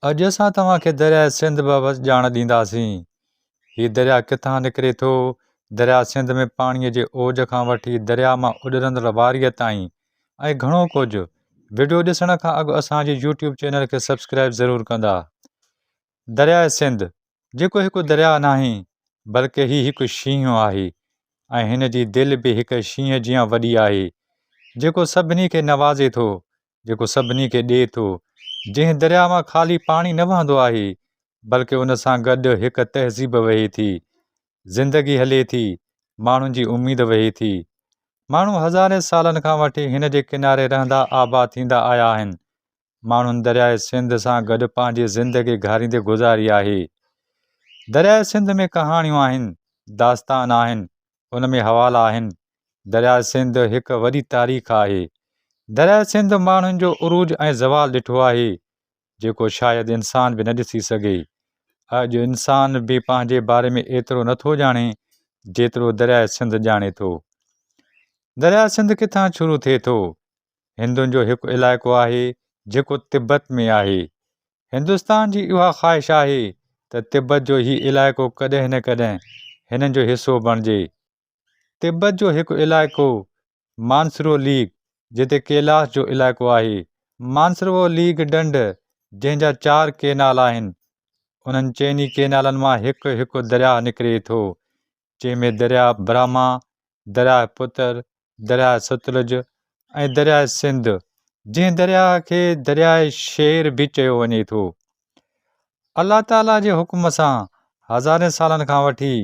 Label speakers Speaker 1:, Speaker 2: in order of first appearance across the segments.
Speaker 1: अॼु असां तव्हांखे दरिया सिंध बाबति ॼाण ॾींदासीं। हीउ दरिया किथां निकिरे थो। दरिया सिंध में पाणीअ जे ओज खां वठी दरिया मां उॾरंदड़ वारीअ ताईं ऐं घणो कुझु। वीडियो ॾिसण खां अॻु असांजे YouTube चैनल खे सब्सक्राइब ज़रूरु कंदा। दरिया सिंध जेको हिकु दरिया नाहे बल्कि हीउ हिकु शींहुं आहे ऐं हिन जी दिलि बि हिकु शींहं जीअं वॾी आहे, जेको सभिनी खे नवाज़े थो, जेको सभिनी खे ॾिए थो। जंहिं दरिया मां ख़ाली पाणी न वहंदो आहे बल्कि उन सां गॾु हिकु तहज़ीब वहे थी, ज़िंदगी हले थी, माण्हुनि जी उमेद वहे थी। माण्हू हज़ारे सालनि खां वठी हिन जे किनारे रहंदा आबाद थींदा आया आहिनि। माण्हुनि दरिया सिंध सां गॾु पंहिंजी ज़िंदगी घारींदे गुज़ारी आहे। दरिया सिंध में कहाणियूं आहिनि, दास्तान आहिनि, उन में हवाला आहिनि। दरिया सिंध हिकु वॾी तारीख़ आहे। दरिया सिंध माण्हुनि जो उरूज ऐं ज़वाल ॾिठो आहे, जेको शायदि इंसान बि न ॾिसी सघे। अॼु इंसान बि पंहिंजे बारे में एतिरो नथो ॼाणे जेतिरो दरिया सिंध ॼाणे थो। दरिया सिंध किथां शुरू थिए थो? हिंदुनि जो हिकु इलाइक़ो आहे जेको तिब्बत में आहे। हिंदुस्तान जी इहा ख़्वाहिश आहे त तिब्बत जो हीउ इलाइक़ो कॾहिं न कॾहिं हिननि जो हिसो बणिजे। तिब्बत जो हिकु इलाइक़ो मानसरो लीग, जिते कैलाश जो इलाइक़ो आहे। मानसरो लीग ढंढ जंहिंजा 4 केनाल आहिनि, उन्हनि चइनी केनालनि मां हिकु हिकु दरिया निकिरे थो, जंहिंमें दरिया ब्रह्मा, दरिया पुत्र, दरिया सतलुज ऐं दरिया सिंध, जंहिं दरिया खे दरिया शेर बि चयो वञे थो। अल्लाह ताला जे हुकुम सां हज़ारे सालनि खां वठी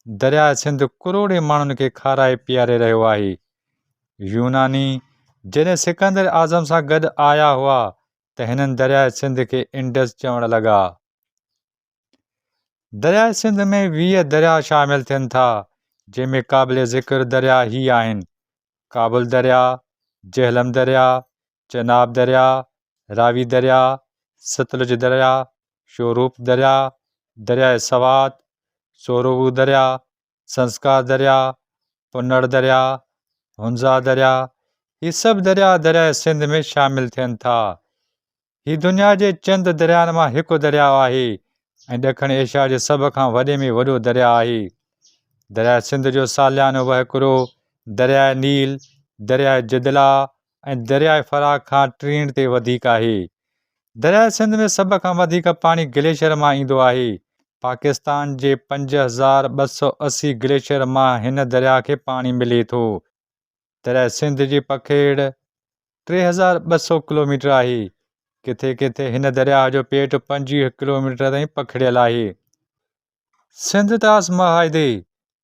Speaker 1: दरिया सिंध करोड़े माण्हुनि खे खाराए पीआरे रहियो आहे। यूनानी जॾहिं सिकंदर आज़म सां गॾु आया हुआ त हिननि दरिया सिंध खे इंडस चवण लॻा। दरिया सिंध में 20 दरिया शामिल थियनि था, जंहिंमें क़ाबिल ज़िक्र दरिया ही आहिनि: काबुल दरिया, जहलम दरिया, चनाब दरिया, रावी दरिया, सतलुज दरिया, शोरूप दरिया, दरिया सवात, सोरोबू दरिया, संस्कार दरिया, पुन्नड़ दरिया, हुंजा दरिया। हीअ सभु दरिया दरिया सिंध में शामिल थियनि था। हीअ दुनिया जे चंद दरियानि मां हिकु दरिया आहे ऐं ॾखण एशिया जे सभ खां वॾे में वॾो दरिया आहे। दरिया सिंध जो सालियानो वहिकिरो दरिया नील, दरिया जदला ऐं दरिया फराक खां 63 ते वधीक आहे। दरिया सिंध में सभ खां वधीक पाणी ग्लेशियर मां ईंदो आहे। पाकिस्तान जे 5280 ग्लेशियर मां हिन दरिया खे पाणी मिले थो। दरिया सिंध जी पखेड़ 3200 किलोमीटर आहे। किथे किथे हिन दरिया जो पेट 25 किलोमीटर ताईं पखिड़ियल आहे। सिंध तास मुआहदे,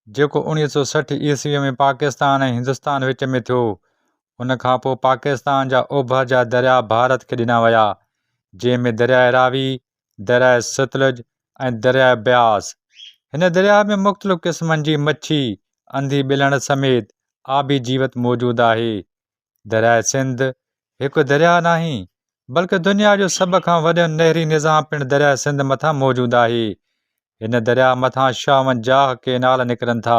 Speaker 1: जेको 1960 ईस्वीअ में पाकिस्तान ऐं हिंदुस्तान विच में थियो, उन खां पोइ पाकिस्तान जा ओभर जा दरिया भारत खे ॾिना विया, जंहिंमें दरिया रावी, दरिया सतलुज ऐं दरिया ब्यास। हिन दरिया में मुख़्तलिफ़ क़िस्मनि जी मच्छी, अंधी ॿिलण समेत आबी जीवत मौजूदु आहे। दरिया सिंध हिकु दरिया नाहे बल्कि दुनिया जो सभ खां वॾो नहरी निज़ाम पिणु दरिया सिंध मथां मौजूदु आहे। हिन दरिया मथां 56 केनाल निकिरनि था।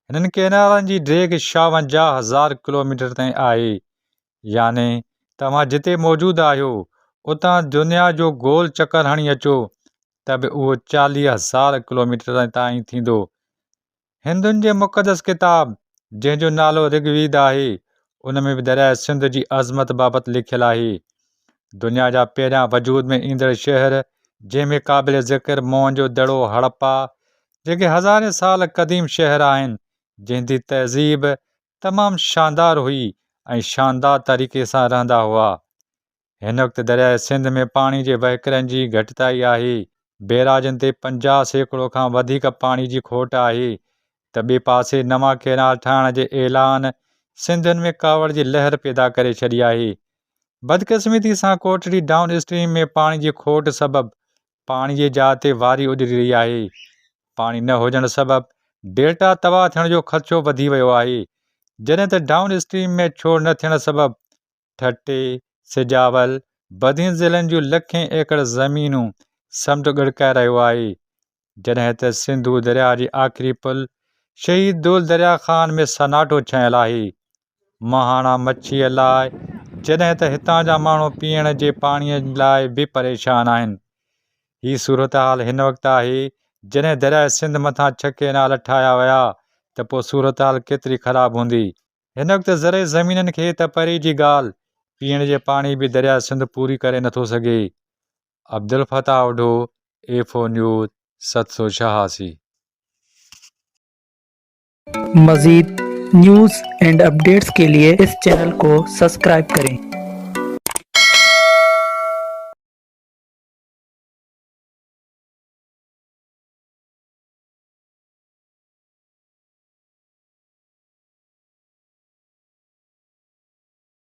Speaker 1: हिननि केनालनि जी ड्रेग 56,000 किलोमीटर ताईं आहे। याने तव्हां जिते मौजूदु आहियो उतां दुनिया जो गोल चकर हणी अचो त बि उहो 40,000 किलोमीटर ताईं थींदो। हिंदुनि जे मुक़दस किताब, जंहिंजो नालो ऋग्वेद आहे, उन में बि दरिया सिंध जी अज़मत बाबति लिखियलु आहे। दुनिया जा पहिरियां वजूद में ईंदड़ शहर, जंहिंमें क़ाबिल ज़िक्र मोहनजो दड़ो, हड़प्पा, जेके हज़ारे साल क़दीम शहर आहिनि, जंहिंजी तहज़ीब तमामु शानदार हुई ऐं शानदार तरीक़े सां रहंदा हुआ। हिन वक़्तु दरिया सिंध में पाणी जे वहिकरनि जी घटिताई आहे। बैराजनि ते 50% खां वधीक पाणी जी खोट आहे त ॿिए पासे नवां केनाल ठाहिण जे ऐलान सिंधियुनि में कावड़ जी लहर पैदा करे छॾी आहे। बदकिस्मती सां कोटड़ी डाउन स्ट्रीम में पाणी जी खोट सबबि पाणी जी जाइ ते वारी उॾरी रही आहे। पाणी न हुजण सबबि डेल्टा तबाह थियण जो ख़दशो वधी वियो आहे, जॾहिं त डाउन स्ट्रीम में छोड़ न थियण सबबि ठटे, सिजावल, बदीन ज़िलनि जूं लखें एकड़ ज़मीनूं समुंड ॻड़काए रहियो आहे। जॾहिं त सिंधू दरिया जी आख़िरी पुल शहीद दुल दरिया ख़ान में सनाटो छायल आहे। महाणा मच्छीअ लाइ, जॾहिं त हितां जा माण्हू पीअण जे पाणीअ लाइ बि परेशान आहिनि। ही सूरत हाल हिन वक़्तु आहे जॾहिं दरियाए सिंध मथां 6 केनाल ठाहिया विया त पोइ सूरत हाल केतिरी ख़राबु हूंदी। हिन वक़्तु ज़रे ज़मीननि खे त परे जी ॻाल्हि, पीअण जे पाणी बि दरियाए सिंध पूरी करे नथो सघे। Abdul Fatah Udho, A4 news 786।
Speaker 2: मज़ीद न्यूज़ एंड अपडेट्स के लिए इस चैनल को सब्सक्राइब करें।